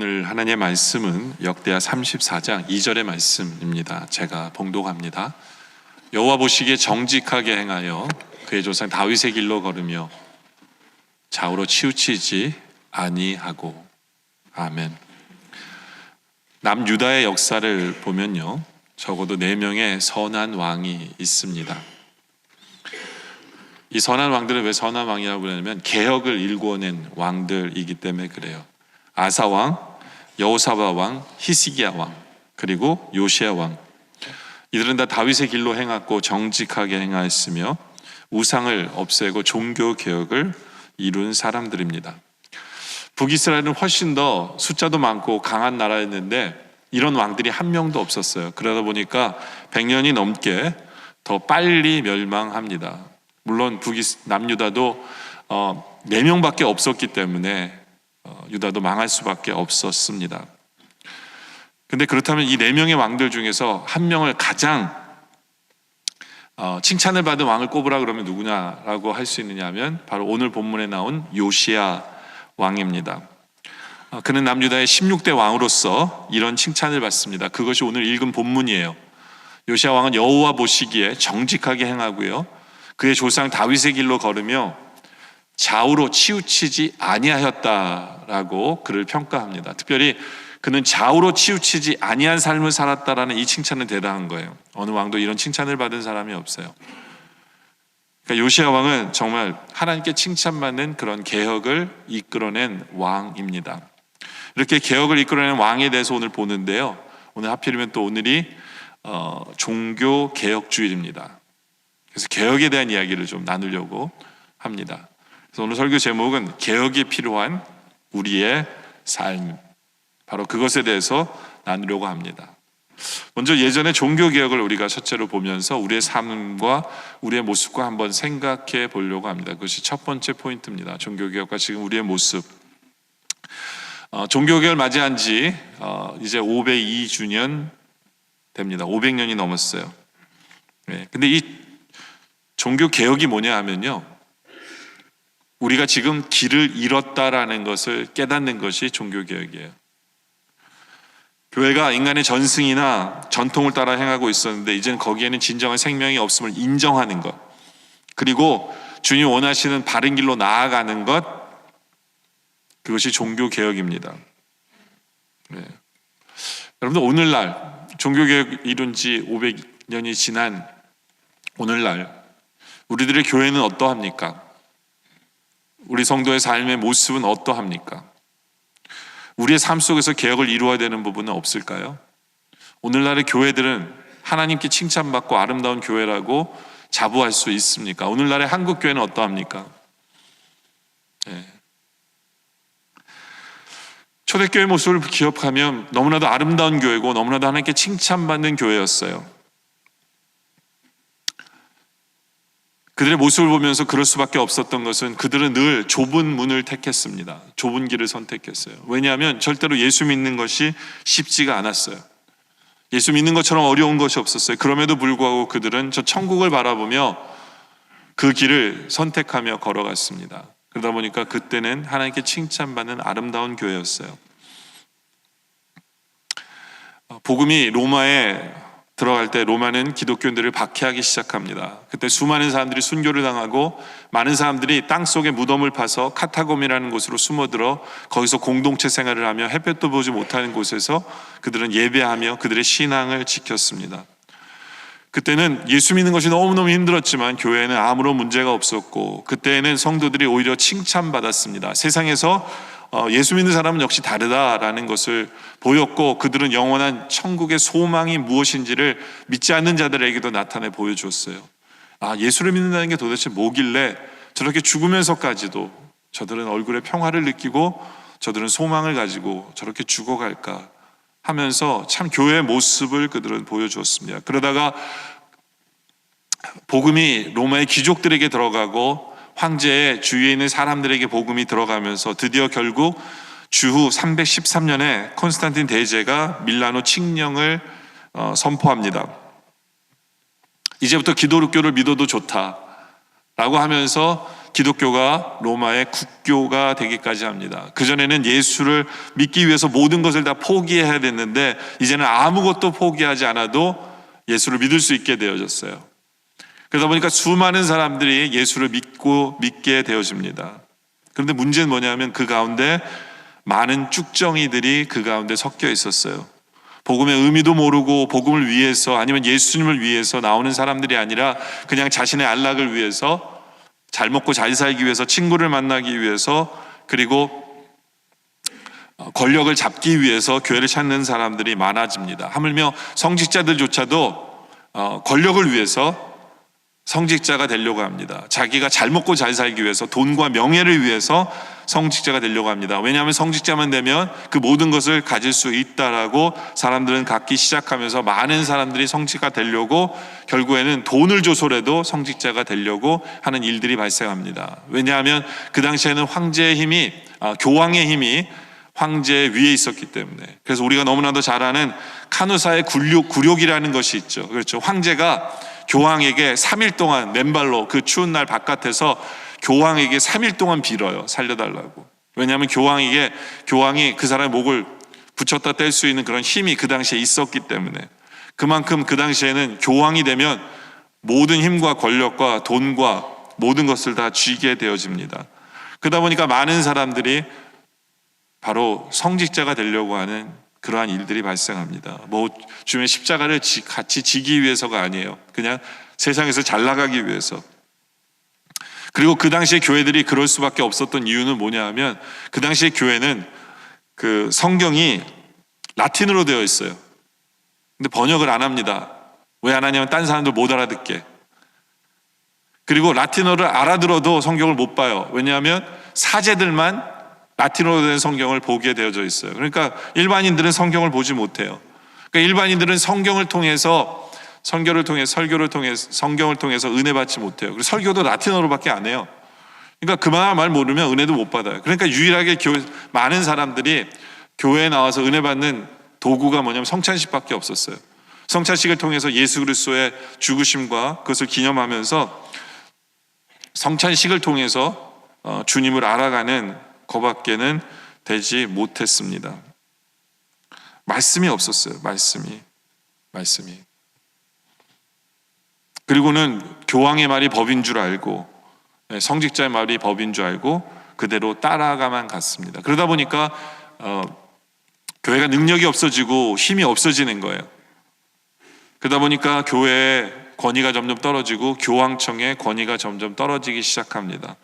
오늘 하나님의 말씀은 역대하 34장 2절의 말씀입니다. 제가 봉독합니다. 여호와 보시기에 정직하게 행하여 그의 조상 다윗의 길로 걸으며 좌우로 치우치지 아니하고. 아멘. 남유다의 역사를 보면요, 적어도 4명의 선한 왕이 있습니다. 이 선한 왕들은 왜 선한 왕이라고 부르냐면 개혁을 일궈낸 왕들이기 때문에 그래요. 아사 왕, 여호사밧 왕, 히스기야 왕, 그리고 요시야 왕. 이들은 다 다윗의 길로 행하고 정직하게 행하였으며 우상을 없애고 종교 개혁을 이룬 사람들입니다. 북이스라엘은 훨씬 더 숫자도 많고 강한 나라였는데 이런 왕들이 한 명도 없었어요. 그러다 보니까 100년이 넘게 더 빨리 멸망합니다. 물론 남유다도 4명밖에 없었기 때문에 유다도 망할 수밖에 없었습니다. 근데 그렇다면 이 4명의 왕들 중에서 한 명을 가장 칭찬을 받은 왕을 꼽으라 그러면 누구냐라고 할 수 있느냐 하면 바로 오늘 본문에 나온 요시야 왕입니다. 그는 남유다의 16대 왕으로서 이런 칭찬을 받습니다. 그것이 오늘 읽은 본문이에요. 요시야 왕은 여호와 보시기에 정직하게 행하고요, 그의 조상 다윗의 길로 걸으며 좌우로 치우치지 아니하였다라고 그를 평가합니다. 특별히 그는 좌우로 치우치지 아니한 삶을 살았다라는 이 칭찬은 대단한 거예요. 어느 왕도 이런 칭찬을 받은 사람이 없어요. 그러니까 요시야 왕은 정말 하나님께 칭찬받는 그런 개혁을 이끌어낸 왕입니다. 이렇게 개혁을 이끌어낸 왕에 대해서 오늘 보는데요, 오늘 하필이면 또 오늘이 종교 개혁 주일입니다. 그래서 개혁에 대한 이야기를 좀 나누려고 합니다. 그래서 오늘 설교 제목은 개혁이 필요한 우리의 삶, 바로 그것에 대해서 나누려고 합니다. 먼저 예전의 종교 개혁을 우리가 첫째로 보면서 우리의 삶과 우리의 모습과 한번 생각해 보려고 합니다. 그것이 첫 번째 포인트입니다. 종교 개혁과 지금 우리의 모습. 종교 개혁을 맞이한 지 이제 502주년 됩니다. 500년이 넘었어요. 근데 이 종교 개혁이 뭐냐 하면요, 우리가 지금 길을 잃었다라는 것을 깨닫는 것이 종교 개혁이에요. 교회가 인간의 전승이나 전통을 따라 행하고 있었는데 이제는 거기에는 진정한 생명이 없음을 인정하는 것, 그리고 주님 원하시는 바른 길로 나아가는 것, 그것이 종교 개혁입니다. 여러분들, 오늘날 종교 개혁 이룬 지 500년이 지난 오늘날 우리들의 교회는 어떠합니까? 우리 성도의 삶의 모습은 어떠합니까? 우리의 삶 속에서 개혁을 이루어야 되는 부분은 없을까요? 오늘날의 교회들은 하나님께 칭찬받고 아름다운 교회라고 자부할 수 있습니까? 오늘날의 한국 교회는 어떠합니까? 초대교회 모습을 기억하면 너무나도 아름다운 교회고 너무나도 하나님께 칭찬받는 교회였어요. 그들의 모습을 보면서 그럴 수밖에 없었던 것은 그들은 늘 좁은 문을 택했습니다. 좁은 길을 선택했어요. 왜냐하면 절대로 예수 믿는 것이 쉽지가 않았어요. 예수 믿는 것처럼 어려운 것이 없었어요. 그럼에도 불구하고 그들은 저 천국을 바라보며 그 길을 선택하며 걸어갔습니다. 그러다 보니까 그때는 하나님께 칭찬받는 아름다운 교회였어요. 복음이 로마에 들어갈 때 로마는 기독교인들을 박해하기 시작합니다. 그때 수많은 사람들이 순교를 당하고 많은 사람들이 땅속에 무덤을 파서 카타콤이라는 곳으로 숨어들어 거기서 공동체 생활을 하며 햇볕도 보지 못하는 곳에서 그들은 예배하며 그들의 신앙을 지켰습니다. 그때는 예수 믿는 것이 너무너무 힘들었지만 교회에는 아무런 문제가 없었고 그때에는 성도들이 오히려 칭찬받았습니다. 세상에서 예수 믿는 사람은 역시 다르다라는 것을 보였고 그들은 영원한 천국의 소망이 무엇인지를 믿지 않는 자들에게도 나타내 보여주었어요. 예수를 믿는다는 게 도대체 뭐길래 저렇게 죽으면서까지도 저들은 얼굴에 평화를 느끼고 저들은 소망을 가지고 저렇게 죽어갈까 하면서 참 교회의 모습을 그들은 보여주었습니다. 그러다가 복음이 로마의 귀족들에게 들어가고 황제의 주위에 있는 사람들에게 복음이 들어가면서 드디어 결국 주후 313년에 콘스탄틴 대제가 밀라노 칙령을 선포합니다. 이제부터 기독교를 믿어도 좋다라고 하면서 기독교가 로마의 국교가 되기까지 합니다. 그전에는 예수를 믿기 위해서 모든 것을 다 포기해야 됐는데 이제는 아무것도 포기하지 않아도 예수를 믿을 수 있게 되어졌어요. 그러다 보니까 수많은 사람들이 예수를 믿게 되어집니다. 그런데 문제는 뭐냐면 그 가운데 많은 쭉정이들이 그 가운데 섞여 있었어요. 복음의 의미도 모르고 복음을 위해서 아니면 예수님을 위해서 나오는 사람들이 아니라 그냥 자신의 안락을 위해서, 잘 먹고 잘 살기 위해서, 친구를 만나기 위해서, 그리고 권력을 잡기 위해서 교회를 찾는 사람들이 많아집니다. 하물며 성직자들조차도 권력을 위해서 성직자가 되려고 합니다. 자기가 잘 먹고 잘 살기 위해서, 돈과 명예를 위해서 성직자가 되려고 합니다. 왜냐하면 성직자만 되면 그 모든 것을 가질 수 있다라고 사람들은 갖기 시작하면서 많은 사람들이 성직자가 되려고 결국에는 돈을 줘서라도 성직자가 되려고 하는 일들이 발생합니다. 왜냐하면 그 당시에는 황제의 힘이, 교황의 힘이 황제 위에 있었기 때문에. 그래서 우리가 너무나도 잘 아는 카누사의 굴욕이라는 것이 있죠. 그렇죠. 황제가 교황에게 3일 동안 맨발로 그 추운 날 바깥에서 교황에게 3일 동안 빌어요. 살려달라고. 왜냐하면 교황이 그 사람의 목을 붙였다 뗄 수 있는 그런 힘이 그 당시에 있었기 때문에. 그만큼 그 당시에는 교황이 되면 모든 힘과 권력과 돈과 모든 것을 다 쥐게 되어집니다. 그러다 보니까 많은 사람들이 바로 성직자가 되려고 하는 그러한 일들이 발생합니다. 주님의 십자가를 같이 지기 위해서가 아니에요. 그냥 세상에서 잘 나가기 위해서. 그리고 그 당시에 교회들이 그럴 수밖에 없었던 이유는 뭐냐 하면 그 당시에 교회는 그 성경이 라틴어로 되어 있어요. 근데 번역을 안 합니다. 왜 안 하냐면 딴 사람들 못 알아듣게. 그리고 라틴어를 알아들어도 성경을 못 봐요. 왜냐하면 사제들만 라틴어로 된 성경을 보게 되어져 있어요. 그러니까 일반인들은 성경을 보지 못해요. 그러니까 일반인들은 성경을 통해서, 설교를 통해서, 성경을 통해서 은혜 받지 못해요. 그리고 설교도 라틴어로밖에 안 해요. 그러니까 그만한 말 모르면 은혜도 못 받아요. 그러니까 유일하게 많은 사람들이 교회에 나와서 은혜 받는 도구가 뭐냐면 성찬식밖에 없었어요. 성찬식을 통해서 예수 그리스도의 죽으심과 그것을 기념하면서 성찬식을 통해서 주님을 알아가는 그밖에는 되지 못했습니다. 말씀이 없었어요. 말씀이. 그리고는 교황의 말이 법인 줄 알고, 성직자의 말이 법인 줄 알고 그대로 따라가만 갔습니다. 그러다 보니까 교회가 능력이 없어지고 힘이 없어지는 거예요. 그러다 보니까 교회의 권위가 점점 떨어지고 교황청의 권위가 점점 떨어지기 시작합니다.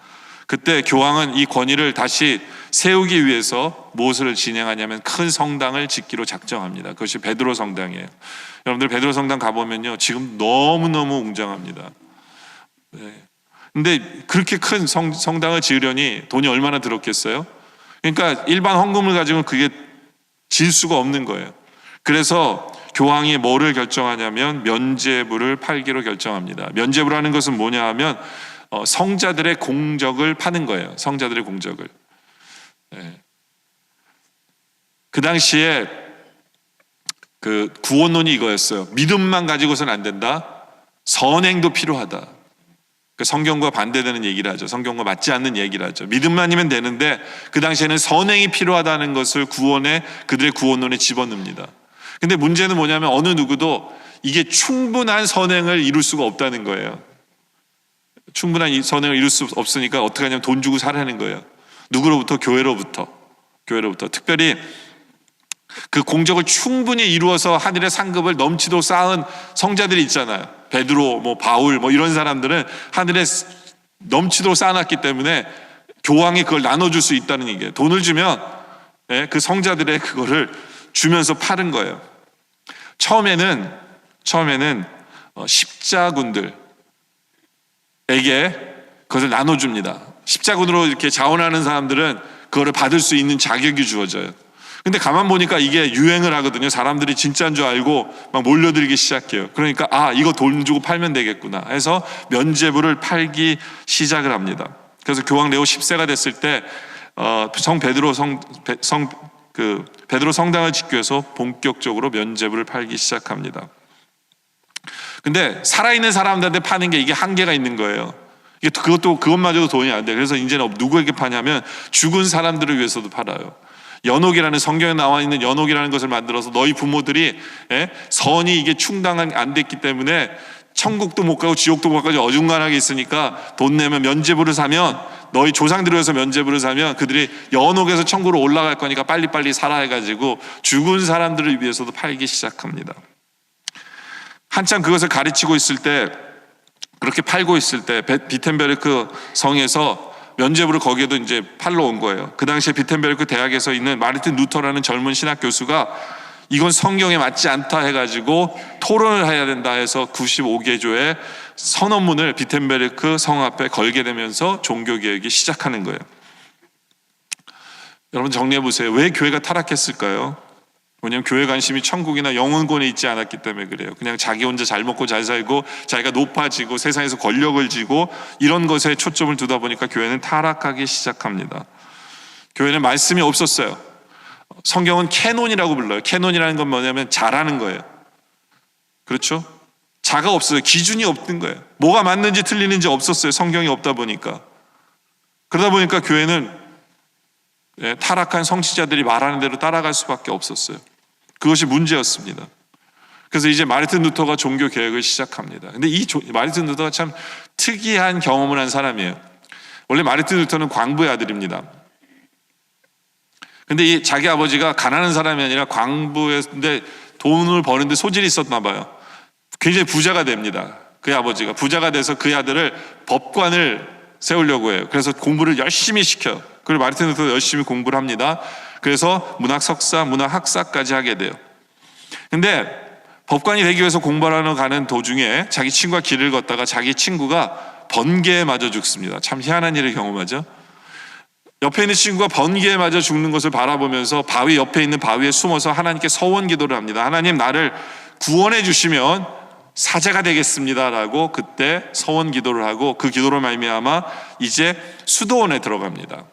그때 교황은 이 권위를 다시 세우기 위해서 무엇을 진행하냐면 큰 성당을 짓기로 작정합니다. 그것이 베드로 성당이에요. 여러분들 베드로 성당 가보면요, 지금 너무너무 웅장합니다. 근데 그렇게 큰 성당을 지으려니 돈이 얼마나 들었겠어요? 그러니까 일반 헌금을 가지고는 그게 질 수가 없는 거예요. 그래서 교황이 뭐를 결정하냐면 면죄부를 팔기로 결정합니다. 면죄부라는 것은 뭐냐 하면 성자들의 공적을 파는 거예요. 성자들의 공적을. 그 당시에 그 구원론이 이거였어요. 믿음만 가지고서는 안 된다. 선행도 필요하다. 그 성경과 반대되는 얘기를 하죠. 성경과 맞지 않는 얘기를 하죠. 믿음만이면 되는데 그 당시에는 선행이 필요하다는 것을 그들의 구원론에 집어넣습니다. 근데 문제는 뭐냐면 어느 누구도 이게 충분한 선행을 이룰 수가 없다는 거예요. 충분한 선행을 이룰 수 없으니까 어떻게 하냐면 돈 주고 사라는 거예요. 누구로부터? 교회로부터. 특별히 그 공적을 충분히 이루어서 하늘의 상급을 넘치도록 쌓은 성자들이 있잖아요. 베드로, 바울, 이런 사람들은 하늘에 넘치도록 쌓아놨기 때문에 교황이 그걸 나눠줄 수 있다는 얘기예요. 돈을 주면 그 성자들의 그거를 주면서 파는 거예요. 처음에는 십자군들에게 그것을 나눠줍니다. 십자군으로 이렇게 자원하는 사람들은 그거를 받을 수 있는 자격이 주어져요. 근데 가만 보니까 이게 유행을 하거든요. 사람들이 진짜인 줄 알고 막 몰려들기 시작해요. 그러니까 이거 돈 주고 팔면 되겠구나 해서 면죄부를 팔기 시작을 합니다. 그래서 교황 레오 10세가 됐을 때 베드로 성당을 짓기 위해서 본격적으로 면죄부를 팔기 시작합니다. 근데 살아있는 사람들한테 파는 게 이게 한계가 있는 거예요. 그것마저도 돈이 안 돼. 그래서 이제는 누구에게 파냐면 죽은 사람들을 위해서도 팔아요. 연옥이라는, 성경에 나와 있는 연옥이라는 것을 만들어서 너희 부모들이 선이 이게 충당 안 됐기 때문에 천국도 못 가고 지옥도 못 가고 어중간하게 있으니까 돈 내면 면죄부를 사면, 너희 조상들을 위해서 면죄부를 사면 그들이 연옥에서 천국으로 올라갈 거니까 빨리빨리 사라 해가지고 죽은 사람들을 위해서도 팔기 시작합니다. 한참 그것을 가르치고 있을 때, 그렇게 팔고 있을 때 비텐베르크 성에서 면죄부를 거기에도 이제 팔러 온 거예요. 그 당시에 비텐베르크 대학에서 있는 마르틴 루터라는 젊은 신학 교수가 이건 성경에 맞지 않다 해가지고 토론을 해야 된다 해서 95개조의 선언문을 비텐베르크 성 앞에 걸게 되면서 종교개혁이 시작하는 거예요. 여러분 정리해 보세요. 왜 교회가 타락했을까요? 왜냐하면 교회 관심이 천국이나 영혼권에 있지 않았기 때문에 그래요. 그냥 자기 혼자 잘 먹고 잘 살고 자기가 높아지고 세상에서 권력을 쥐고 이런 것에 초점을 두다 보니까 교회는 타락하기 시작합니다. 교회는 말씀이 없었어요. 성경은 캐논이라고 불러요. 캐논이라는 건 뭐냐면 자라는 거예요. 그렇죠? 자가 없어요. 기준이 없는 거예요. 뭐가 맞는지 틀리는지 없었어요. 성경이 없다 보니까. 그러다 보니까 교회는 타락한 성취자들이 말하는 대로 따라갈 수밖에 없었어요. 그것이 문제였습니다. 그래서 이제 마르틴 루터가 종교 개혁을 시작합니다. 근데 이 마르틴 루터가 참 특이한 경험을 한 사람이에요. 원래 마르틴 루터는 광부의 아들입니다. 근데 이 자기 아버지가 가난한 사람이 아니라 광부였는데 돈을 버는데 소질이 있었나 봐요. 굉장히 부자가 됩니다. 그의 아버지가 부자가 돼서 그의 아들을 법관을 세우려고 해요. 그래서 공부를 열심히 시켜요. 그리고 마르틴 루터도 열심히 공부를 합니다. 그래서 문학 석사, 문학 학사까지 하게 돼요. 근데 법관이 되기 위해서 공부하러 가는 도중에 자기 친구가 길을 걷다가 자기 친구가 번개에 맞아 죽습니다. 참 희한한 일을 경험하죠. 옆에 있는 친구가 번개에 맞아 죽는 것을 바라보면서 바위 옆에 있는 바위에 숨어서 하나님께 서원 기도를 합니다. 하나님, 나를 구원해 주시면 사제가 되겠습니다라고 그때 서원 기도를 하고, 그 기도로 말미암아 이제 수도원에 들어갑니다.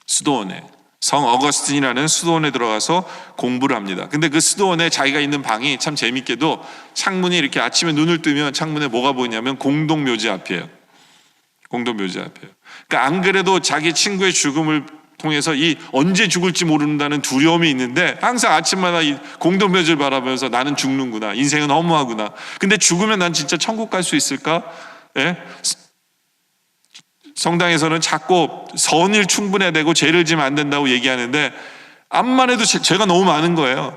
수도원에, 성 어거스틴이라는 수도원에 들어가서 공부를 합니다. 근데 그 수도원에 자기가 있는 방이 참 재밌게도 창문이 이렇게 아침에 눈을 뜨면 창문에 뭐가 보이냐면 공동묘지 앞이에요. 공동묘지 앞이에요. 그러니까 안 그래도 자기 친구의 죽음을 통해서 이 언제 죽을지 모른다는 두려움이 있는데 항상 아침마다 이 공동묘지를 바라보면서 나는 죽는구나, 인생은 허무하구나, 근데 죽으면 난 진짜 천국 갈 수 있을까? 성당에서는 자꾸 선일 충분해야 되고 죄를 지면 안 된다고 얘기하는데 암만 해도 죄가 너무 많은 거예요.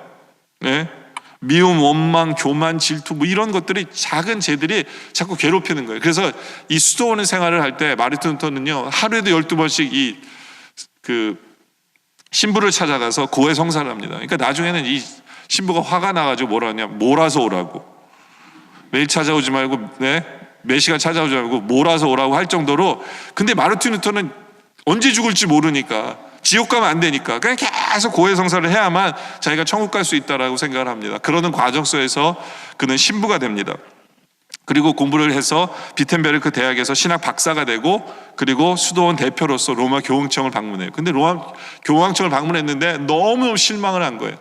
미움, 원망, 교만, 질투 뭐 이런 것들이, 작은 죄들이 자꾸 괴롭히는 거예요. 그래서 이 수도원 생활을 할 때 마르틴 루터는요, 하루에도 12번씩 그 신부를 찾아가서 고해 성사를 합니다. 그러니까 나중에는 이 신부가 화가 나가지고 뭐라 하냐, 몰아서 오라고, 매일 찾아오지 말고 몇 시간 찾아오지 말고 몰아서 오라고 할 정도로. 근데 마르틴 루터는 언제 죽을지 모르니까, 지옥 가면 안 되니까 그냥 계속 고해 성사를 해야만 자기가 천국 갈 수 있다라고 생각을 합니다. 그러는 과정 속에서 그는 신부가 됩니다. 그리고 공부를 해서 비텐베르크 대학에서 신학 박사가 되고, 그리고 수도원 대표로서 로마 교황청을 방문해요. 근데 로마 교황청을 방문했는데 너무 실망을 한 거예요.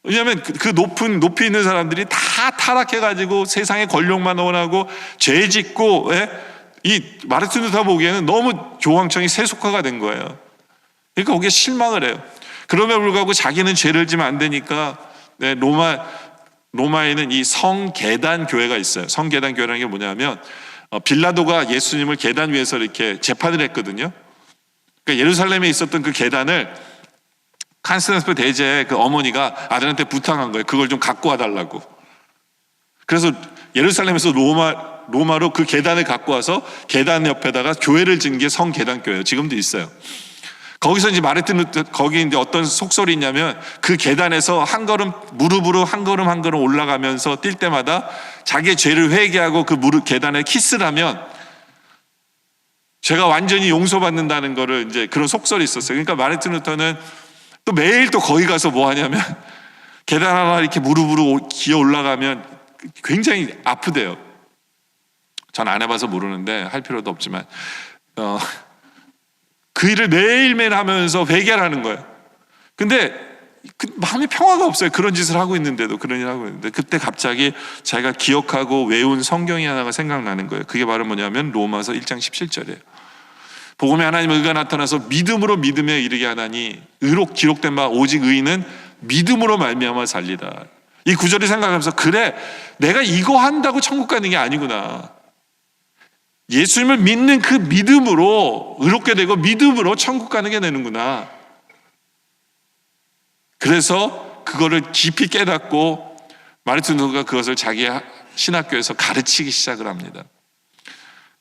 왜냐하면 그 높이 있는 사람들이 다 타락해가지고 세상의 권력만 원하고 죄 짓고, 이 마르틴 루터 보기에는 너무 교황청이 세속화가 된 거예요. 그러니까 거기에 실망을 해요. 그럼에도 불구하고 자기는 죄를 지면 안 되니까 로마에는 이 성계단 교회가 있어요. 성계단 교회라는 게 뭐냐면 빌라도가 예수님을 계단 위에서 이렇게 재판을 했거든요. 그러니까 예루살렘에 있었던 그 계단을 칸스탄티노플 대제의 그 어머니가 아들한테 부탁한 거예요. 그걸 좀 갖고 와달라고. 그래서 예루살렘에서 로마로 그 계단을 갖고 와서 계단 옆에다가 교회를 지은 게 성계단 교회예요. 지금도 있어요. 거기서 이제 마르틴 루터, 거기 이제 어떤 속설이 있냐면 그 계단에서 한 걸음, 무릎으로 한 걸음 한 걸음 올라가면서 뛸 때마다 자기의 죄를 회개하고 그 무릎 계단에 키스를 하면 죄가 완전히 용서받는다는 거를, 이제 그런 속설이 있었어요. 그러니까 마르틴 루터는 또 매일 또 거기 가서 뭐 하냐면 계단 하나 이렇게 무릎으로 기어 올라가면 굉장히 아프대요. 전 안 해봐서 모르는데 할 필요도 없지만 그 일을 매일매일 하면서 회개를 하는 거예요. 근데 마음에 평화가 없어요. 그런 짓을 하고 있는데도, 그런 일을 하고 있는데. 그때 갑자기 자기가 기억하고 외운 성경이 하나가 생각나는 거예요. 그게 바로 뭐냐면 로마서 1장 17절이에요. 복음의 하나님의 의가 나타나서 믿음으로 믿음에 이르게 하나니 의로 기록된 바 오직 의인은 믿음으로 말미암아 살리다. 이 구절을 생각하면서, 그래, 내가 이거 한다고 천국 가는 게 아니구나. 예수님을 믿는 그 믿음으로 의롭게 되고 믿음으로 천국 가는 게 되는구나. 그래서 그거를 깊이 깨닫고 마르틴 루터가 그것을 자기 신학교에서 가르치기 시작을 합니다.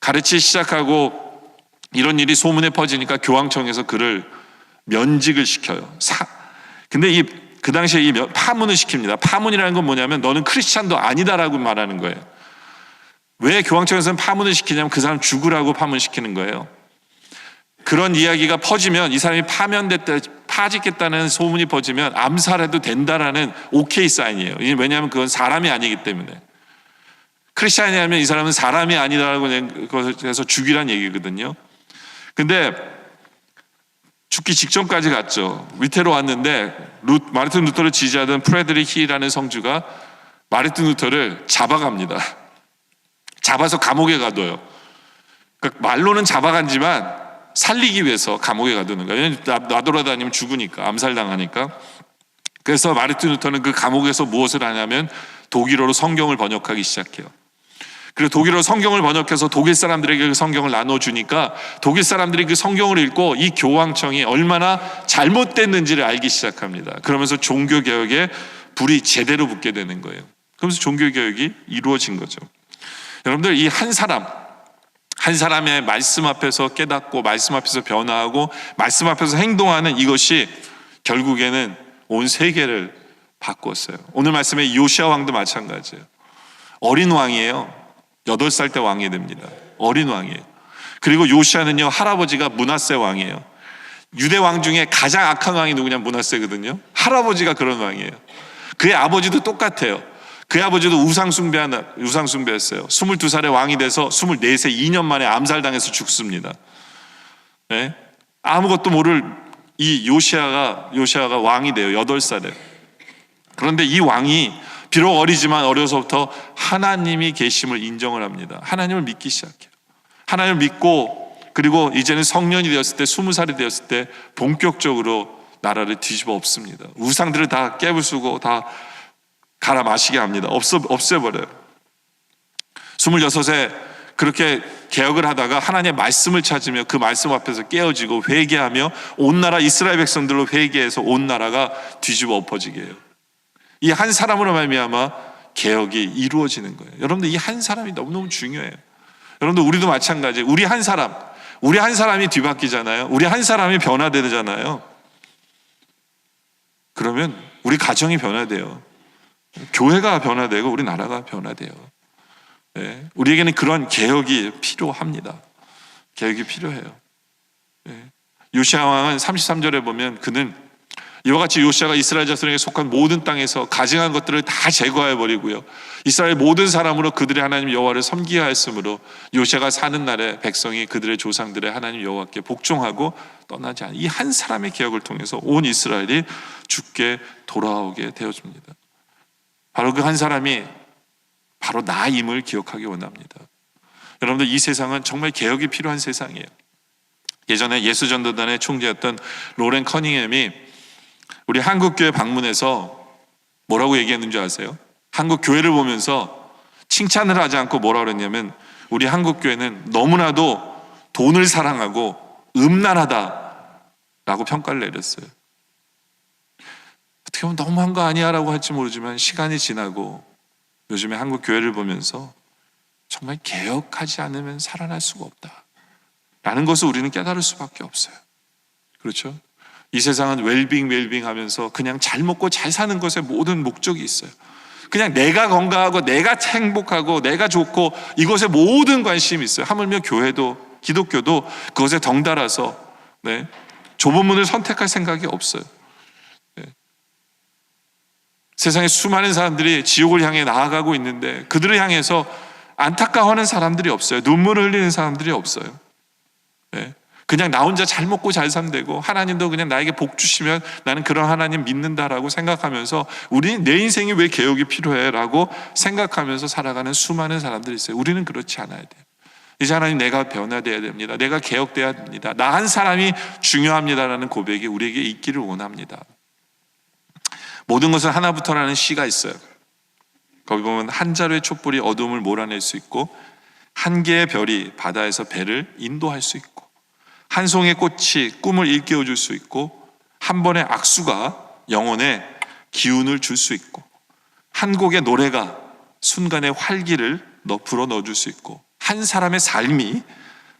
가르치기 시작하고 이런 일이 소문에 퍼지니까 교황청에서 그를 면직을 시켜요. 근데 그 당시에 파문을 시킵니다. 파문이라는 건 뭐냐면 너는 크리스찬도 아니다라고 말하는 거예요. 왜 교황청에서는 파문을 시키냐면 그 사람 죽으라고 파문시키는 거예요. 그런 이야기가 퍼지면 이 사람이 파짓겠다는 소문이 퍼지면 암살해도 된다라는 오케이 사인이에요. 왜냐하면 그건 사람이 아니기 때문에. 크리스찬이 하면 이 사람은 사람이 아니다라고 해서 죽이란 얘기거든요. 근데 죽기 직전까지 갔죠. 위태로 왔는데 마르틴 루터를 지지하던 프레드릭 히라는 성주가 마르틴 루터를 잡아갑니다. 잡아서 감옥에 가둬요. 그러니까 말로는 잡아간지만 살리기 위해서 감옥에 가두는 거예요. 왜냐하면 놔돌아다니면 죽으니까, 암살당하니까. 그래서 마르틴 루터는 그 감옥에서 무엇을 하냐면 독일어로 성경을 번역하기 시작해요. 그리고 독일어로 성경을 번역해서 독일 사람들에게 그 성경을 나눠주니까 독일 사람들이 그 성경을 읽고 이 교황청이 얼마나 잘못됐는지를 알기 시작합니다. 그러면서 종교개혁에 불이 제대로 붙게 되는 거예요. 그러면서 종교개혁이 이루어진 거죠. 여러분들, 이 한 사람의 말씀 앞에서 깨닫고 말씀 앞에서 변화하고 말씀 앞에서 행동하는 이것이 결국에는 온 세계를 바꿨어요. 오늘 말씀의 요시아 왕도 마찬가지예요. 어린 왕이에요. 8살 때 왕이 됩니다. 어린 왕이에요. 그리고 요시아는요, 할아버지가 므낫세 왕이에요. 유대 왕 중에 가장 악한 왕이 누구냐? 므낫세거든요. 할아버지가 그런 왕이에요. 그의 아버지도 똑같아요. 그의 아버지도 우상숭배했어요. 22살에 왕이 돼서 24세 2년 만에 암살당해서 죽습니다. 네? 아무것도 모를 이 요시아가 왕이 돼요. 8살에. 그런데 이 왕이 비록 어리지만 어려서부터 하나님이 계심을 인정을 합니다. 하나님을 믿기 시작해요. 하나님을 믿고, 그리고 이제는 성년이 되었을 때, 20살이 되었을 때 본격적으로 나라를 뒤집어 엎습니다. 우상들을 다 깨부수고 다 갈아 마시게 합니다. 없애버려요. 26세 그렇게 개혁을 하다가 하나님의 말씀을 찾으며 그 말씀 앞에서 깨어지고 회개하며 온 나라 이스라엘 백성들로 회개해서 온 나라가 뒤집어 엎어지게 해요. 이 한 사람으로 말미암아 개혁이 이루어지는 거예요. 여러분들, 이 한 사람이 너무너무 중요해요. 여러분들, 우리도 마찬가지예요. 우리 한 사람이 뒤바뀌잖아요. 우리 한 사람이 변화되잖아요. 그러면 우리 가정이 변화돼요. 교회가 변화되고 우리 나라가 변화돼요. 네. 우리에게는 그런 개혁이 필요합니다. 개혁이 필요해요. 네. 요시아 왕은 33절에 보면 그는 이와 같이 요시아가 이스라엘 자손에게 속한 모든 땅에서 가증한 것들을 다 제거해버리고요, 이스라엘 모든 사람으로 그들의 하나님 여호와를 섬기게 하였으므로 요시아가 사는 날에 백성이 그들의 조상들의 하나님 여호와께 복종하고 떠나지 않은 이 한 사람의 개혁을 통해서 온 이스라엘이 주께 돌아오게 되어집니다. 바로 그 한 사람이 바로 나임을 기억하기 원합니다. 여러분들, 이 세상은 정말 개혁이 필요한 세상이에요. 예전에 예수전도단의 총재였던 로렌 커닝햄이 우리 한국교회 방문해서 뭐라고 얘기했는지 아세요? 한국교회를 보면서 칭찬을 하지 않고 뭐라고 그랬냐면, 우리 한국교회는 너무나도 돈을 사랑하고 음란하다라고 평가를 내렸어요. 어떻게 보면 너무한 거 아니야 라고 할지 모르지만 시간이 지나고 요즘에 한국 교회를 보면서 정말 개혁하지 않으면 살아날 수가 없다 라는 것을 우리는 깨달을 수밖에 없어요. 그렇죠? 이 세상은 웰빙 하면서 그냥 잘 먹고 잘 사는 것에 모든 목적이 있어요. 그냥 내가 건강하고 내가 행복하고 내가 좋고 이것에 모든 관심이 있어요. 하물며 교회도, 기독교도 그것에 덩달아서 좁은 문을 선택할 생각이 없어요. 세상에 수많은 사람들이 지옥을 향해 나아가고 있는데 그들을 향해서 안타까워하는 사람들이 없어요. 눈물을 흘리는 사람들이 없어요. 그냥 나 혼자 잘 먹고 잘 살면 되고 하나님도 그냥 나에게 복 주시면 나는 그런 하나님 믿는다라고 생각하면서 우리 내 인생이 왜 개혁이 필요해? 라고 생각하면서 살아가는 수많은 사람들이 있어요. 우리는 그렇지 않아야 돼요. 이제 하나님, 내가 변화되어야 됩니다. 내가 개혁되어야 됩니다. 나 한 사람이 중요합니다라는 고백이 우리에게 있기를 원합니다. 모든 것은 하나부터라는 시가 있어요. 거기 보면 한 자루의 촛불이 어둠을 몰아낼 수 있고 한 개의 별이 바다에서 배를 인도할 수 있고 한 송이의 꽃이 꿈을 일깨워줄 수 있고 한 번의 악수가 영혼에 기운을 줄 수 있고 한 곡의 노래가 순간의 활기를 불어 넣어줄 수 있고 한 사람의 삶이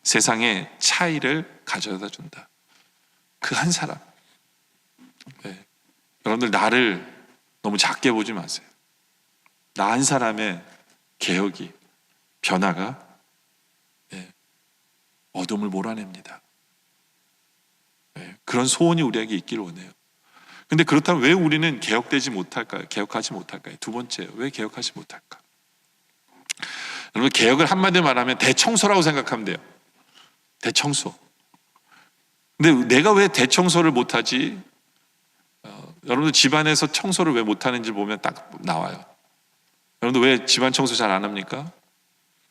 세상에 차이를 가져다 준다. 그 한 사람. 네. 여러분들 나를 너무 작게 보지 마세요. 나 한 사람의 개혁이, 변화가 어둠을 몰아냅니다. 그런 소원이 우리에게 있기를 원해요. 근데 그렇다면 왜 우리는 개혁되지 못할까요? 개혁하지 못할까요? 두 번째요. 왜 개혁하지 못할까? 여러분, 개혁을 한마디로 말하면 대청소라고 생각하면 돼요. 대청소. 근데 내가 왜 대청소를 못하지? 여러분들 집안에서 청소를 왜 못하는지 보면 딱 나와요. 여러분들 왜 집안 청소 잘 안 합니까?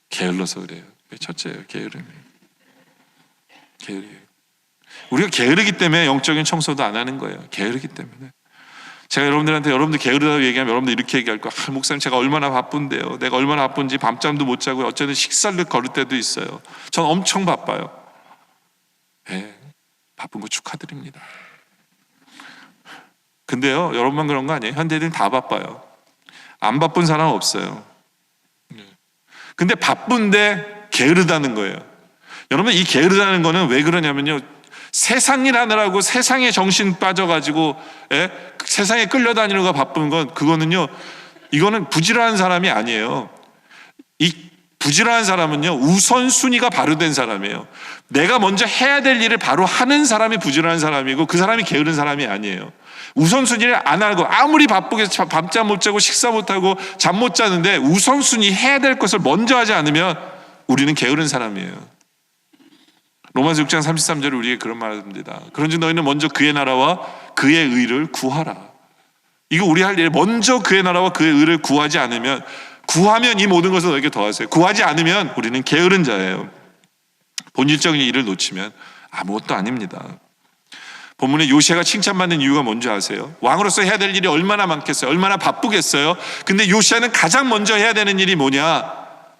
게을러서 그래요. 첫째예요. 게으름이. 게으르요. 우리가 게으르기 때문에 영적인 청소도 안 하는 거예요. 게으르기 때문에. 제가 여러분들한테 여러분들 게으르다고 얘기하면 여러분들 이렇게 얘기할 거예요. 목사님, 제가 얼마나 바쁜데요. 내가 얼마나 바쁜지 밤잠도 못 자고 어쩌면 식사를 거를 때도 있어요. 전 엄청 바빠요. 바쁜 거 축하드립니다. 근데요, 여러분만 그런 거 아니에요. 현대인은 다 바빠요. 안 바쁜 사람 없어요. 근데 바쁜데 게으르다는 거예요. 여러분, 이 게으르다는 거는 왜 그러냐면요, 세상 일 하느라고 세상에 정신 빠져가지고 세상에 끌려다니는 거 바쁜 건 그거는요, 이거는 부지런한 사람이 아니에요. 이 부지런한 사람은요, 우선순위가 바로 된 사람이에요. 내가 먼저 해야 될 일을 바로 하는 사람이 부지런한 사람이고 그 사람이 게으른 사람이 아니에요. 우선순위를 안 하고 아무리 바쁘게 밤잠 못 자고 식사 못 하고 잠 못 자는데 우선순위 해야 될 것을 먼저 하지 않으면 우리는 게으른 사람이에요. 로마서 6장 33절에 우리에게 그런 말을 합니다. 그런즉 너희는 먼저 그의 나라와 그의 의를 구하라. 이거 우리 할 일, 먼저 그의 나라와 그의 의를 구하지 않으면, 구하면 이 모든 것을 너에게 더하세요. 구하지 않으면 우리는 게으른 자예요. 본질적인 일을 놓치면 아무것도 아닙니다. 본문에 요시아가 칭찬받는 이유가 뭔지 아세요? 왕으로서 해야 될 일이 얼마나 많겠어요? 얼마나 바쁘겠어요? 근데 요시아는 가장 먼저 해야 되는 일이 뭐냐?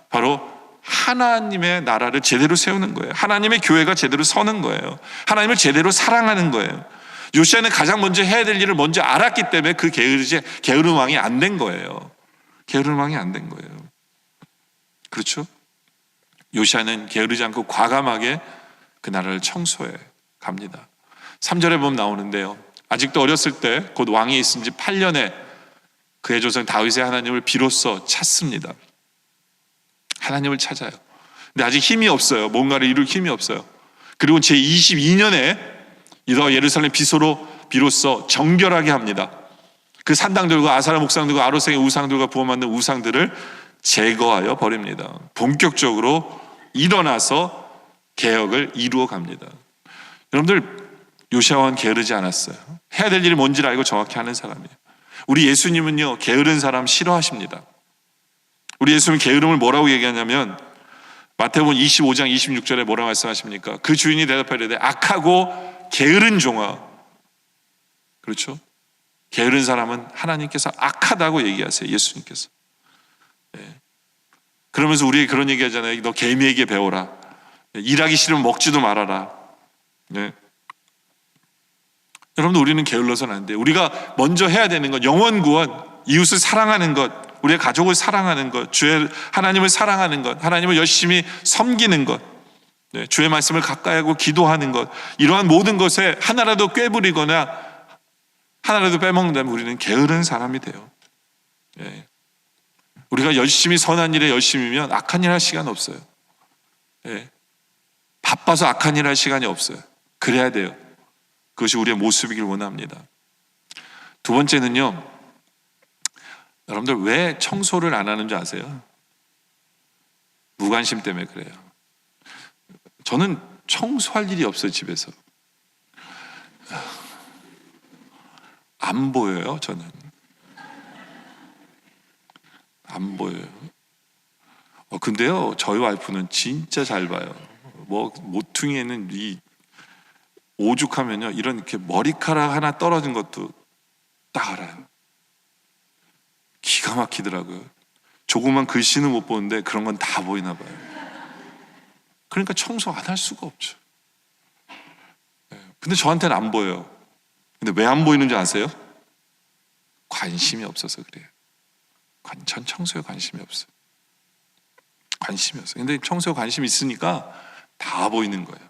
바로 하나님의 나라를 제대로 세우는 거예요. 하나님의 교회가 제대로 서는 거예요. 하나님을 제대로 사랑하는 거예요. 요시아는 가장 먼저 해야 될 일을 먼저 알았기 때문에 그 게으른 왕이 안 된 거예요. 게으른 왕이 안 된 거예요. 그렇죠? 요시아는 게으르지 않고 과감하게 그 나라를 청소해 갑니다. 3절에 보면 나오는데요, 아직도 어렸을 때 곧 왕이 있은 지 8년에 그의 조상 다윗의 하나님을 비로소 찾습니다. 하나님을 찾아요. 근데 아직 힘이 없어요. 뭔가를 이룰 힘이 없어요. 그리고 제22년에 예루살렘 비소로 비로소 정결하게 합니다. 그 산당들과 아사라 목상들과 아로생의 우상들과 부어 만든 우상들을 제거하여 버립니다. 본격적으로 일어나서 개혁을 이루어 갑니다. 여러분들, 요시아와는 게으르지 않았어요. 해야 될 일이 뭔지를 알고 정확히 하는 사람이에요. 우리 예수님은요, 게으른 사람 싫어하십니다. 우리 예수님은 게으름을 뭐라고 얘기하냐면 마태복음 25장 26절에 뭐라고 말씀하십니까? 그 주인이 대답하려되 악하고 게으른 종아. 그렇죠? 게으른 사람은 하나님께서 악하다고 얘기하세요. 예수님께서. 그러면서 우리에게 그런 얘기 하잖아요. 너 개미에게 배워라. 일하기 싫으면 먹지도 말아라. 여러분들, 우리는 게을러서는 안 돼요. 우리가 먼저 해야 되는 건 영원 구원, 이웃을 사랑하는 것, 우리의 가족을 사랑하는 것, 주의 하나님을 사랑하는 것, 하나님을 열심히 섬기는 것, 주의 말씀을 가까이 하고 기도하는 것, 이러한 모든 것에 하나라도 꾀부리거나 하나라도 빼먹는다면 우리는 게으른 사람이 돼요. 우리가 열심히 선한 일에 열심히면 악한 일 할 시간 없어요. 바빠서 악한 일 할 시간이 없어요. 그래야 돼요. 그것이 우리의 모습이길 원합니다. 두 번째는요, 여러분들 왜 청소를 안 하는 줄 아세요? 무관심 때문에 그래요. 저는 청소할 일이 없어요. 집에서 안 보여요. 저는 안 보여요. 근데요, 저희 와이프는 진짜 잘 봐요. 뭐 모퉁이에는 이 오죽하면요, 이런 이렇게 머리카락 하나 떨어진 것도 딱 알아요. 기가 막히더라고요. 조그만 글씨는 못 보는데 그런 건 다 보이나 봐요. 그러니까 청소 안 할 수가 없죠. 근데 저한테는 안 보여요. 근데 왜 안 보이는지 아세요? 관심이 없어서 그래요. 전 청소에 관심이 없어요. 관심이 없어요. 근데 청소에 관심이 있으니까 다 보이는 거예요.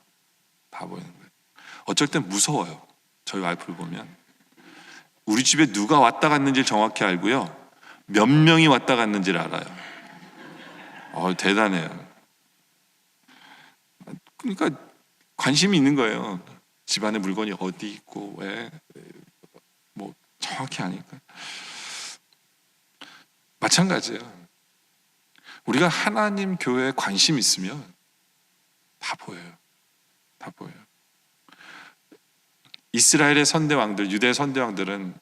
다 보이는 거예요. 어쩔 땐 무서워요. 저희 와이프를 보면 우리 집에 누가 왔다 갔는지 정확히 알고요, 몇 명이 왔다 갔는지를 알아요. 대단해요. 그러니까 관심이 있는 거예요. 집안에 물건이 어디 있고 왜, 뭐 정확히 아니까. 마찬가지예요. 우리가 하나님 교회에 관심 있으면 다 보여요. 다 보여요. 이스라엘의 선대왕들, 유대 선대왕들은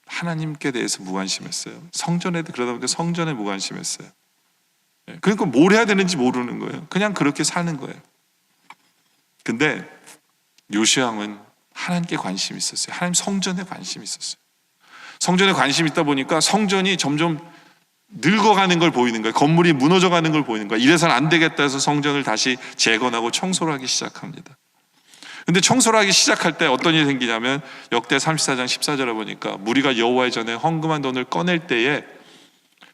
하나님께 대해서 무관심했어요. 성전에도 그러다 보니까 성전에 무관심했어요. 그러니까 뭘 해야 되는지 모르는 거예요. 그냥 그렇게 사는 거예요. 근데 요시야 왕은 하나님께 관심이 있었어요. 하나님 성전에 관심이 있었어요. 성전에 관심이 있다 보니까 성전이 점점 늙어가는 걸 보이는 거예요. 건물이 무너져가는 걸 보이는 거예요. 이래서는 안 되겠다 해서 성전을 다시 재건하고 청소를 하기 시작합니다. 근데 청소를 하기 시작할 때 어떤 일이 생기냐면, 역대 34장 14절에 보니까 무리가 여호와의 전에 헌금한 돈을 꺼낼 때에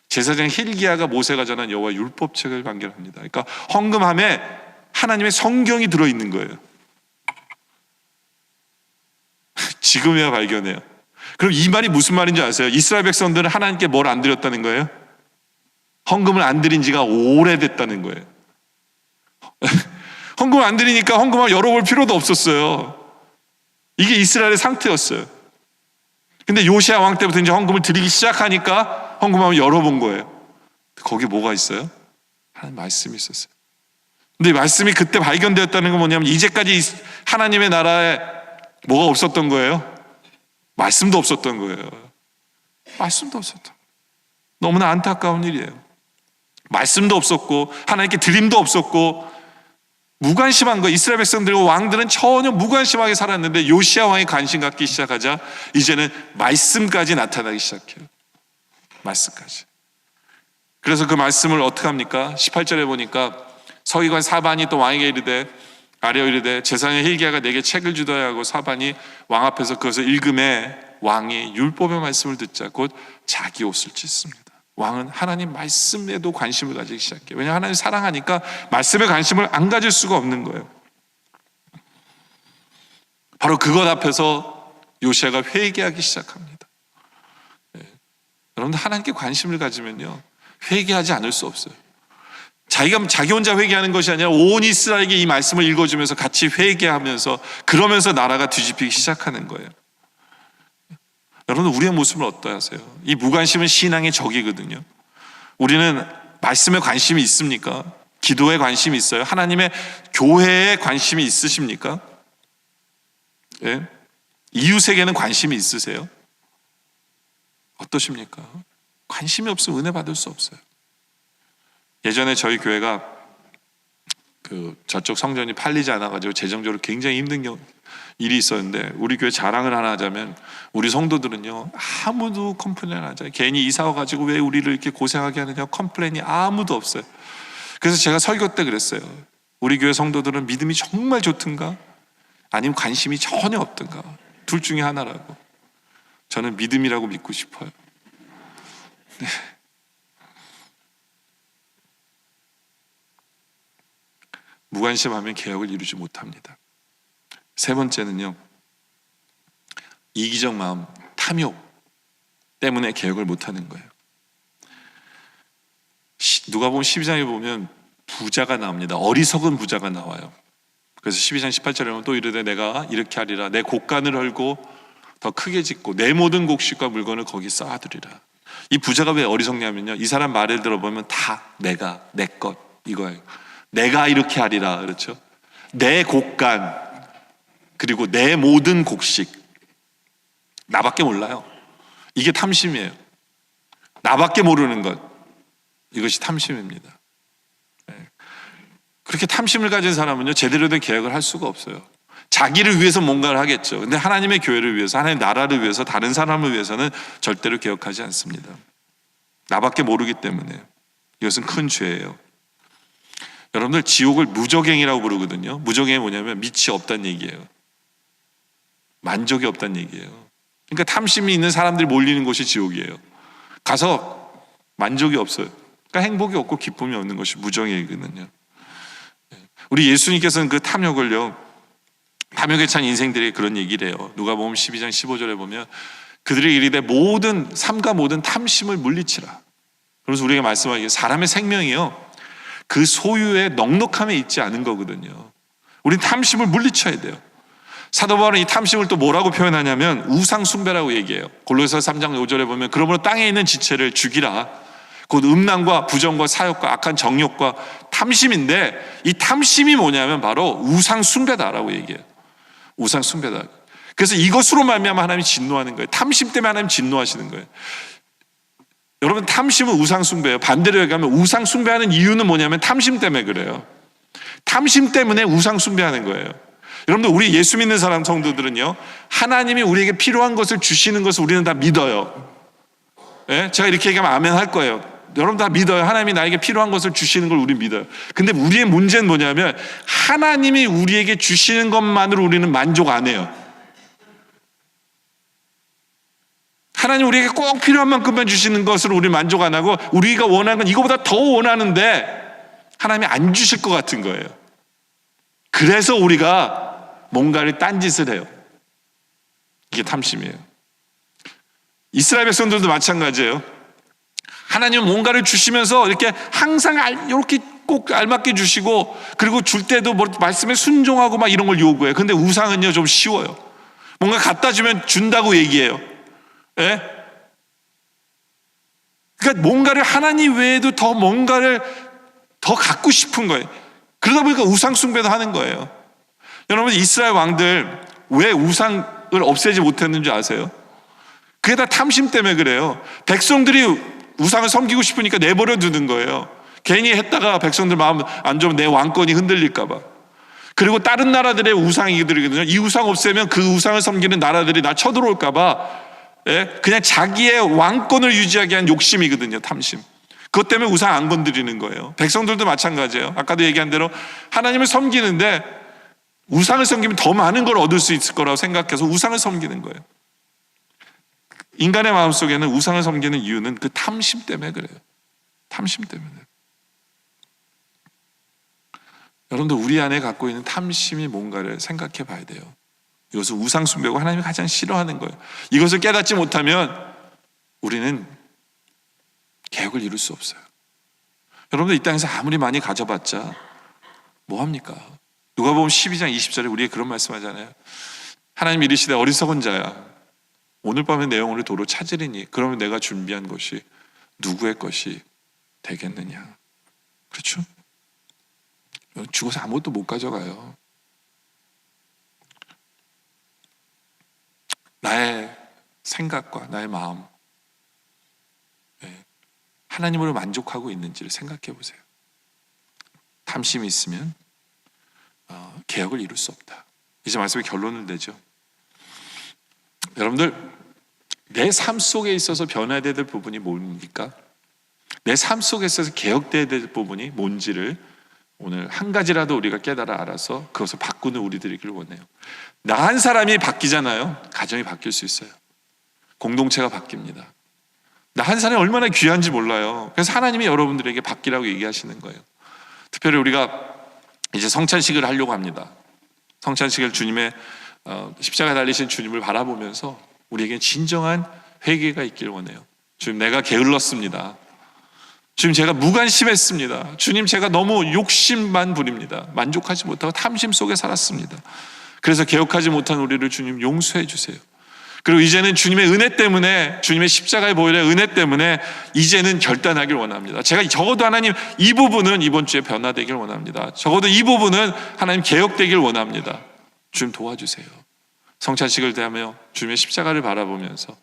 제사장 힐기야가 모세가 전한 여호와 율법책을 간결합니다. 그러니까 헌금함에 하나님의 성경이 들어있는 거예요. 지금이야 발견해요. 그럼 이 말이 무슨 말인지 아세요? 이스라엘 백성들은 하나님께 뭘 안 드렸다는 거예요? 헌금을 안 드린 지가 오래됐다는 거예요. 헌금을 안 드리니까 헌금을 열어볼 필요도 없었어요. 이게 이스라엘의 상태였어요. 근데 요시야 왕 때부터 이제 헌금을 드리기 시작하니까 헌금함을 열어본 거예요. 거기에 뭐가 있어요? 하나님 말씀이 있었어요. 근데 말씀이 그때 발견되었다는 건 뭐냐면, 이제까지 하나님의 나라에 뭐가 없었던 거예요? 말씀도 없었던 거예요. 말씀도 없었던. 너무나 안타까운 일이에요. 말씀도 없었고 하나님께 드림도 없었고 무관심한 거. 이스라엘 백성들과 왕들은 전혀 무관심하게 살았는데 요시야 왕이 관심 갖기 시작하자 이제는 말씀까지 나타나기 시작해요. 말씀까지. 그래서 그 말씀을 어떻게 합니까? 18절에 보니까 서기관 사반이 또 왕에게 이르되, 아뢰어 이르되, 제사장 힐기야가 내게 책을 주더라 하고 사반이 왕 앞에서 그것을 읽음에 왕이 율법의 말씀을 듣자 곧 자기 옷을 찢습니다. 왕은 하나님 말씀에도 관심을 가지기 시작해요. 왜냐하면 하나님 사랑하니까 말씀에 관심을 안 가질 수가 없는 거예요. 바로 그것 앞에서 요시야가 회개하기 시작합니다. 여러분들, 하나님께 관심을 가지면요, 회개하지 않을 수 없어요. 자기 혼자 회개하는 것이 아니라 온 이스라엘에게 이 말씀을 읽어주면서 같이 회개하면서, 그러면서 나라가 뒤집히기 시작하는 거예요. 여러분, 우리의 모습을 어떠하세요? 이 무관심은 신앙의 적이거든요. 우리는 말씀에 관심이 있습니까? 기도에 관심이 있어요? 하나님의 교회에 관심이 있으십니까? 예? 이웃에게는 관심이 있으세요? 어떠십니까? 관심이 없으면 은혜 받을 수 없어요. 예전에 저희 교회가 저쪽 성전이 팔리지 않아가지고 재정적으로 굉장히 힘든 일이 있었는데, 우리 교회 자랑을 하나 하자면 우리 성도들은요 아무도 컴플레인 안 하잖아요. 괜히 이사 와가지고 왜 우리를 이렇게 고생하게 하느냐, 컴플레인이 아무도 없어요. 그래서 제가 설교 때 그랬어요. 우리 교회 성도들은 믿음이 정말 좋든가 아니면 관심이 전혀 없든가, 둘 중에 하나라고. 저는 믿음이라고 믿고 싶어요. 네. 무관심하면 개혁을 이루지 못합니다. 세 번째는요, 이기적 마음, 탐욕 때문에 개혁을 못하는 거예요. 누가복음 12장에 보면 부자가 나옵니다. 어리석은 부자가 나와요. 그래서 12장 18절에 보면 또 이르되 내가 이렇게 하리라, 내 곳간을 헐고 더 크게 짓고 내 모든 곡식과 물건을 거기 쌓아두리라. 이 부자가 왜 어리석냐면요, 이 사람 말을 들어보면 다 내가, 내 것, 이거예요. 내가 이렇게 하리라, 그렇죠? 내 곡간, 그리고 내 모든 곡식. 나밖에 몰라요. 이게 탐심이에요. 나밖에 모르는 것. 이것이 탐심입니다. 그렇게 탐심을 가진 사람은요, 제대로 된 계획을 할 수가 없어요. 자기를 위해서 뭔가를 하겠죠. 근데 하나님의 교회를 위해서, 하나님의 나라를 위해서, 다른 사람을 위해서는 절대로 계획하지 않습니다. 나밖에 모르기 때문에. 이것은 큰 죄예요. 여러분들, 지옥을 무적행이라고 부르거든요. 무적행이 뭐냐면 밑이 없다는 얘기예요. 만족이 없다는 얘기예요. 그러니까 탐심이 있는 사람들이 몰리는 곳이 지옥이에요. 가서 만족이 없어요. 그러니까 행복이 없고 기쁨이 없는 것이 무적행이거든요. 우리 예수님께서는 그 탐욕을요, 탐욕에 찬 인생들이 그런 얘기를 해요. 누가복음 12장 15절에 보면 그들이 이르되 모든 삶과 모든 탐심을 물리치라. 그래서 우리에게 말씀하기에 사람의 생명이요, 그 소유의 넉넉함에 있지 않은 거거든요. 우린 탐심을 물리쳐야 돼요. 사도 바울은 이 탐심을 또 뭐라고 표현하냐면 우상 숭배라고 얘기해요. 골로새서 3장 5절에 보면 그러므로 땅에 있는 지체를 죽이라. 곧 음란과 부정과 사욕과 악한 정욕과 탐심인데, 이 탐심이 뭐냐면 바로 우상 숭배다라고 얘기해요. 우상 숭배다. 그래서 이것으로 말미암아 하나님이 진노하는 거예요. 탐심 때문에 하나님 진노하시는 거예요. 여러분, 탐심은 우상 숭배예요. 반대로 얘기하면 우상 숭배하는 이유는 뭐냐면 탐심 때문에 그래요. 탐심 때문에 우상 숭배하는 거예요. 여러분들, 우리 예수 믿는 사람 성도들은요, 하나님이 우리에게 필요한 것을 주시는 것을 우리는 다 믿어요. 예? 제가 이렇게 얘기하면 아멘 할 거예요. 여러분 다 믿어요. 하나님이 나에게 필요한 것을 주시는 걸 우리 믿어요. 근데 우리의 문제는 뭐냐면 하나님이 우리에게 주시는 것만으로 우리는 만족 안 해요. 하나님 우리에게 꼭 필요한 만큼만 주시는 것으로 우리 만족 안 하고, 우리가 원하는 건 이거보다 더 원하는데 하나님이 안 주실 것 같은 거예요. 그래서 우리가 뭔가를 딴짓을 해요. 이게 탐심이에요. 이스라엘 백성들도 마찬가지예요. 하나님은 뭔가를 주시면서 이렇게 항상 이렇게 꼭 알맞게 주시고, 그리고 줄 때도 뭐 말씀에 순종하고 막 이런 걸 요구해요. 근데 우상은요 좀 쉬워요. 뭔가 갖다 주면 준다고 얘기해요. 예? 그러니까 뭔가를 하나님 외에도 더 뭔가를 더 갖고 싶은 거예요. 그러다 보니까 우상 숭배도 하는 거예요. 여러분, 이스라엘 왕들 왜 우상을 없애지 못했는지 아세요? 그게 다 탐심 때문에 그래요. 백성들이 우상을 섬기고 싶으니까 내버려 두는 거예요. 괜히 했다가 백성들 마음 안 좋으면 내 왕권이 흔들릴까 봐. 그리고 다른 나라들의 우상이거든요. 이 우상 없애면 그 우상을 섬기는 나라들이 나 쳐들어올까 봐, 예? 그냥 자기의 왕권을 유지하기 위한 욕심이거든요. 탐심. 그것 때문에 우상 안 건드리는 거예요. 백성들도 마찬가지예요. 아까도 얘기한 대로 하나님을 섬기는데 우상을 섬기면 더 많은 걸 얻을 수 있을 거라고 생각해서 우상을 섬기는 거예요. 인간의 마음속에는 우상을 섬기는 이유는 그 탐심 때문에 그래요. 탐심 때문에. 여러분들, 우리 안에 갖고 있는 탐심이 뭔가를 생각해 봐야 돼요. 이것은 우상 숭배고 하나님이 가장 싫어하는 거예요. 이것을 깨닫지 못하면 우리는 계획을 이룰 수 없어요. 여러분들, 이 땅에서 아무리 많이 가져봤자 뭐합니까? 누가복음 12장 20절에 우리에게 그런 말씀하잖아요. 하나님 이르시되 어리석은 자야, 오늘 밤의 내 영혼을 도로 찾으리니 그러면 내가 준비한 것이 누구의 것이 되겠느냐. 그렇죠? 죽어서 아무것도 못 가져가요. 나의 생각과 나의 마음, 하나님으로 만족하고 있는지를 생각해 보세요. 탐심이 있으면 계획을 이룰 수 없다. 이제 말씀의 결론을 내죠. 여러분들, 내 삶 속에 있어서 변화해야 될 부분이 뭡니까? 내 삶 속에 있어서 개혁돼야 될 부분이 뭔지를 오늘 한 가지라도 우리가 깨달아 알아서 그것을 바꾸는 우리들이길 원해요. 나 한 사람이 바뀌잖아요. 가정이 바뀔 수 있어요. 공동체가 바뀝니다. 나 한 사람이 얼마나 귀한지 몰라요. 그래서 하나님이 여러분들에게 바뀌라고 얘기하시는 거예요. 특별히 우리가 이제 성찬식을 하려고 합니다. 성찬식을 주님의 십자가 달리신 주님을 바라보면서 우리에게 진정한 회개가 있길 원해요. 주님, 내가 게을렀습니다. 주님, 제가 무관심했습니다. 주님, 제가 너무 욕심만 부립니다. 만족하지 못하고 탐심 속에 살았습니다. 그래서 개혁하지 못한 우리를 주님 용서해 주세요. 그리고 이제는 주님의 은혜 때문에, 주님의 십자가의 보혈의 은혜 때문에 이제는 결단하길 원합니다. 제가 적어도 하나님 이 부분은 이번 주에 변화되길 원합니다. 적어도 이 부분은 하나님 개혁되길 원합니다. 주님 도와주세요. 성찬식을 대하며 주님의 십자가를 바라보면서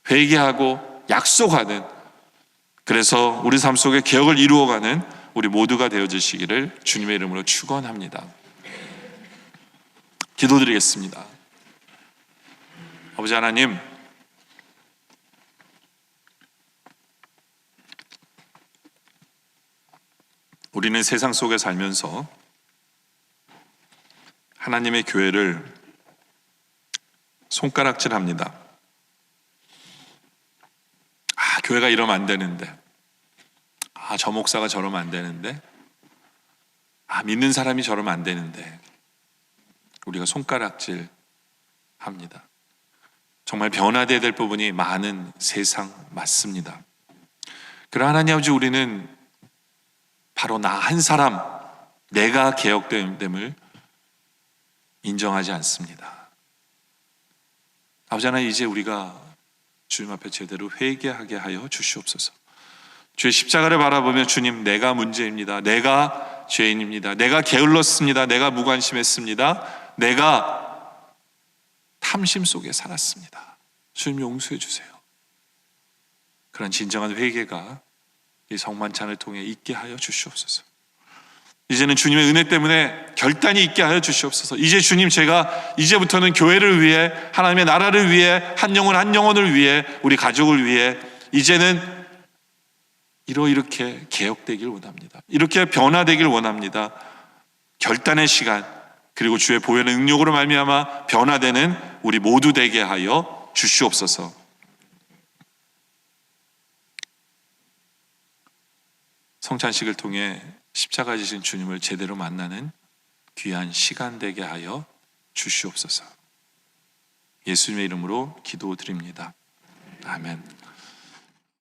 회개하고 약속하는, 그래서 우리 삶 속에 개혁을 이루어가는 우리 모두가 되어주시기를 주님의 이름으로 축원합니다. 기도드리겠습니다. 아버지 하나님, 우리는 세상 속에 살면서 하나님의 교회를 손가락질합니다. 교회가 이러면 안 되는데, 저 목사가 저러면 안 되는데, 믿는 사람이 저러면 안 되는데, 우리가 손가락질 합니다. 정말 변화되어야 될 부분이 많은 세상 맞습니다. 그러나 하나님 아버지, 우리는 바로 나 한 사람, 내가 개혁됨을 인정하지 않습니다. 아버지 하나님, 이제 우리가 주님 앞에 제대로 회개하게 하여 주시옵소서. 주의 십자가를 바라보며 주님, 내가 문제입니다. 내가 죄인입니다. 내가 게을렀습니다. 내가 무관심했습니다. 내가 탐심 속에 살았습니다. 주님 용서해 주세요. 그런 진정한 회개가 이 성만찬을 통해 있게 하여 주시옵소서. 이제는 주님의 은혜 때문에 결단이 있게 하여 주시옵소서. 이제 주님, 제가 이제부터는 교회를 위해, 하나님의 나라를 위해, 한 영혼 한 영혼을 위해, 우리 가족을 위해 이제는 이렇게 개혁되길 원합니다. 이렇게 변화되길 원합니다. 결단의 시간, 그리고 주의 보혈의 능력으로 말미암아 변화되는 우리 모두 되게 하여 주시옵소서. 성찬식을 통해 십자가 지신 주님을 제대로 만나는 귀한 시간 되게 하여 주시옵소서. 예수님의 이름으로 기도드립니다. 아멘.